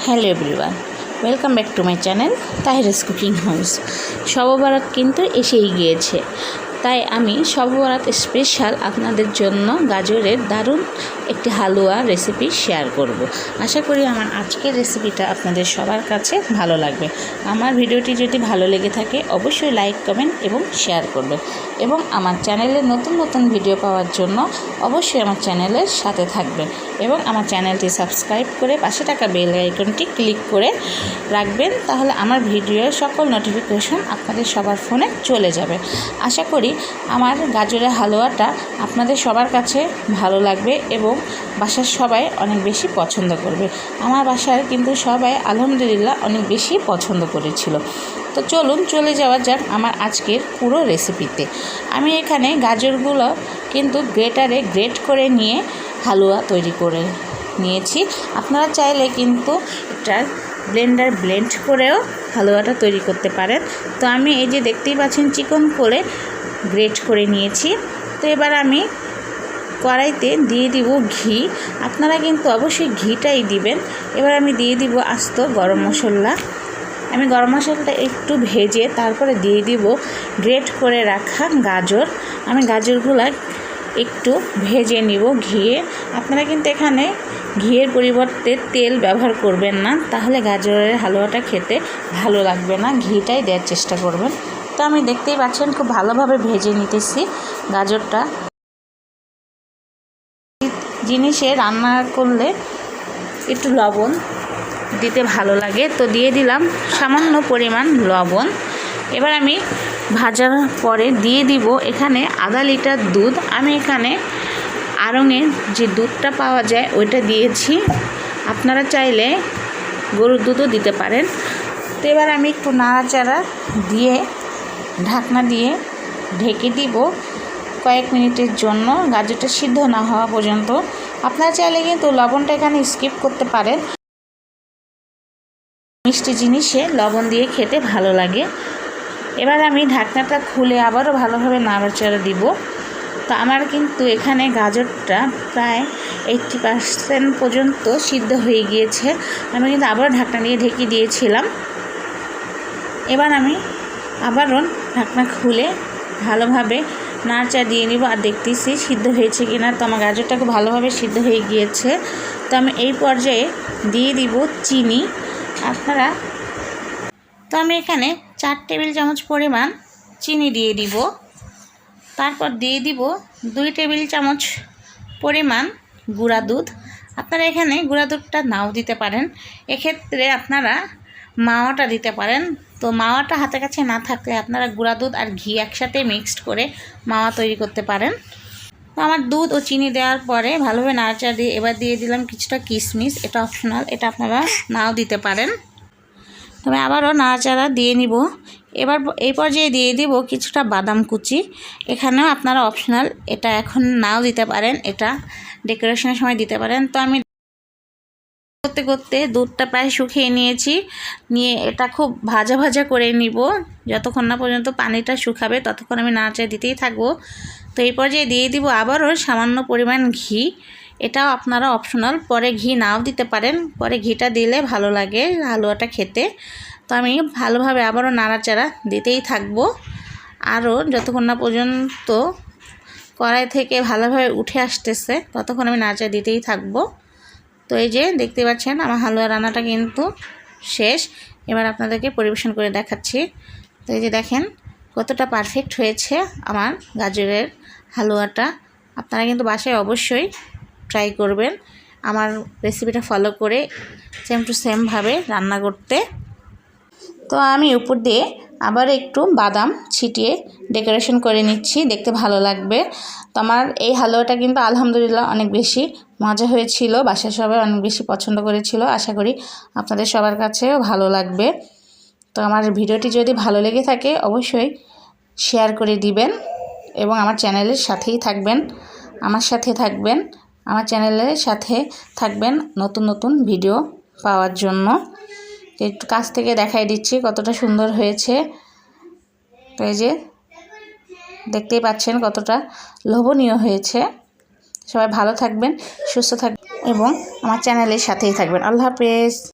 Hello everyone, welcome back to my channel Tahira's cooking house. Shab e Barat কিন্তু এসেই গিয়েছে, তাই আমি শবে বরাত স্পেশাল আপনাদের জন্য গাজরের দারুণ একটি হালুয়া রেসিপি শেয়ার করব। আশা করি আমার আজকের রেসিপিটা আপনাদের সবার কাছে ভালো লাগবে। আমার ভিডিওটি যদি ভালো লেগে থাকে অবশ্যই লাইক, কমেন্ট এবং শেয়ার করবেন, এবং আমার চ্যানেলে নতুন নতুন ভিডিও পাওয়ার জন্য অবশ্যই আমার চ্যানেলের সাথে থাকবেন এবং আমার চ্যানেলটি সাবস্ক্রাইব করে পাশে থাকা বেল আইকনটি ক্লিক করে রাখবেন। তাহলে আমার ভিডিওর সকল নোটিফিকেশন আপনাদের সবার ফোনে চলে যাবে। আশা করি আমার গাজরের হালুয়াটা আপনাদের সবার কাছে ভালো লাগবে এবং বাসার সবাই অনেক বেশি পছন্দ করবে। আমার বাসার কিন্তু সবাই আলহামদুলিল্লাহ অনেক বেশি পছন্দ করেছিল। তো চলুন চলে যাওয়া যাক আমার আজকের পুরো রেসিপিতে। আমি এখানে গাজরগুলো কিন্তু গ্রেটারে গ্রেট করে নিয়ে হালুয়া তৈরি করে নিয়েছি। আপনারা চাইলে কিন্তু এটা ব্লেন্ড করেও হালুয়াটা তৈরি করতে পারেন। তো আমি এই যে দেখতেই পাচ্ছেন চিকন করে গ্রেট করে নিয়েছি। তো এবার আমি কড়াইতে দিয়ে দিব ঘি। আপনারা কিন্তু অবশ্যই ঘিটাই দিবেন। এবার আমি দিয়ে দিব আস্ত গরম মশলা। আমি গরম মশলাটা একটু ভেজে তারপরে দিয়ে দিব গ্রেট করে রাখা গাজর। আমি গাজরগুলো একটু ভেজে নিব ঘিয়ে। আপনারা কিন্তু এখানে ঘিয়ের পরিবর্তে তেল ব্যবহার করবেন না, তাহলে গাজরের হালুয়াটা খেতে ভালো লাগবে না। ঘিটাই দেওয়ার চেষ্টা করবেন। তো আমি দেখতেই পাচ্ছেন খুব ভালোভাবে ভেজে নিতেছি গাজরটা। জিনিসে রান্না করলে একটু লবণ দিতে ভালো লাগে, তো দিয়ে দিলাম সামান্য পরিমাণ লবণ। এবার আমি ভাজার পরে দিয়ে দিব এখানে আধা লিটার দুধ। আমি এখানে আড়ংয়ের যে দুধটা পাওয়া যায় ওইটা দিয়েছি, আপনারা চাইলে গরুর দুধও দিতে পারেন। তো এবার আমি একটু নাড়াচাড়া দিয়ে ঢাকনা দিয়ে ঢেকে দিব কয়েক মিনিটের জন্য, গাজরটা সিদ্ধ না হওয়া পর্যন্ত। আপনারা চাইলে কিন্তু লবণটা এখানে স্কিপ করতে পারেন। মিষ্টি জিনিসে লবণ দিয়ে খেতে ভালো লাগে। এবার আমি ঢাকনাটা খুলে আবারও ভালোভাবে নাড়াচাড়া দিব। তো আমার কিন্তু এখানে গাজরটা প্রায় 80% পর্যন্ত সিদ্ধ হয়ে গিয়েছে। আমি কিন্তু আবারও ঢাকনা দিয়ে ঢেকে দিয়েছিলাম। এবার আমি আবারও ঢাকনা খুলে ভালোভাবে নাড়াচাড়া দিয়ে নিব আর দেখতেছি সিদ্ধ হয়েছে কিনা। তো আমার গাজরটা খুব ভালোভাবে সিদ্ধ হয়ে গিয়েছে। তো আমি এই পর্যায়ে দিয়ে দিব চিনি। তো আমি এখানে 4 টেবিল চামচ পরিমাণ চিনি দিয়ে দিব। তারপর দিয়ে দিব 2 টেবিল চামচ পরিমাণ গুঁড়া দুধ। আপনারা এখানে গুঁড়া দুধটা নাও দিতে পারেন, এক্ষেত্রে আপনারা মাওয়াটা দিতে পারেন। তো মাওয়াটা হাতের কাছে না থাকলে আপনারা গুঁড়া দুধ আর ঘি একসাথে মিক্সড করে মাওয়া তৈরি করতে পারেন। তো আমার দুধ ও চিনি দেওয়ার পরে ভালোভাবে নাড়াচাড়া দিয়ে এবার দিয়ে দিলাম কিছুটা কিশমিশ। এটা অপশনাল, এটা আপনারা নাও দিতে পারেন। তবে আবারও নাড়াচাড়া দিয়ে নিব। এবার এই পর্যায়ে দিয়ে দিব কিছুটা বাদাম কুচি। এখানেও আপনারা অপশনাল, এটা এখন নাও দিতে পারেন, এটা ডেকোরেশনের সময় দিতে পারেন। তো আমি করতে করতে দুধটা প্রায় শুকিয়ে নিয়েছি, নিয়ে এটা খুব ভাজা ভাজা করে নিব। যতক্ষণ না পর্যন্ত পানিটা শুকাবে ততক্ষণ আমি নাড়াচাড়া দিতেই থাকবো। তো এই পর্যায়ে দিয়ে দিব আবারও সামান্য পরিমাণ ঘি। এটাও আপনারা অপশনাল, পরে ঘি নাও দিতে পারেন, পরে ঘিটা দিলে ভালো লাগে হালুয়াটা খেতে। তো আমি ভালোভাবে আবারও নাড়াচাড়া দিতেই থাকবো আরও যতক্ষণ না পর্যন্ত কড়াই থেকে ভালোভাবে উঠে আসতেছে ততক্ষণ আমি নাড়াচাড়া দিতেই থাকবো। তো এই যে দেখতে পাচ্ছেন আমার হালুয়া রান্নাটা কিন্তু শেষ। এবার আপনাদেরকে পরিবেশন করে দেখাচ্ছি। তো এই যে দেখেন কতটা পারফেক্ট হয়েছে আমার গাজরের হালুয়াটা। আপনারা কিন্তু বাসায় অবশ্যই ট্রাই করবেন আমার রেসিপিটা ফলো করে সেম টু সেমভাবে রান্না করতে। তো আমি উপর দিয়ে আবার একটু বাদাম ছিটিয়ে ডেকোরেশন করে নিচ্ছি, দেখতে ভালো লাগবে। তো আমার এই হালুয়াটা কিন্তু আলহামদুলিল্লাহ অনেক বেশি মজা হয়েছিল, বাসার সবাই অনেক বেশি পছন্দ করেছিল। আশা করি আপনাদের সবার কাছেও ভালো লাগবে। তো আমার ভিডিওটি যদি ভালো লেগে থাকে অবশ্যই শেয়ার করে দিবেন এবং আমার চ্যানেলের সাথেই থাকবেন, আমার সাথে থাকবেন, আমার চ্যানেলের সাথে থাকবেন নতুন নতুন ভিডিও পাওয়ার জন্য। একটু কাছ থেকে দেখাই দিচ্ছি কতটা সুন্দর হয়েছে। তো এই যে দেখতেই পাচ্ছেন কতটা লোভনীয় হয়েছে। সবাই ভালো থাকবেন, সুস্থ থাকবেন এবং আমার চ্যানেলের সাথেই থাকবেন। আল্লাহ হাফেজ।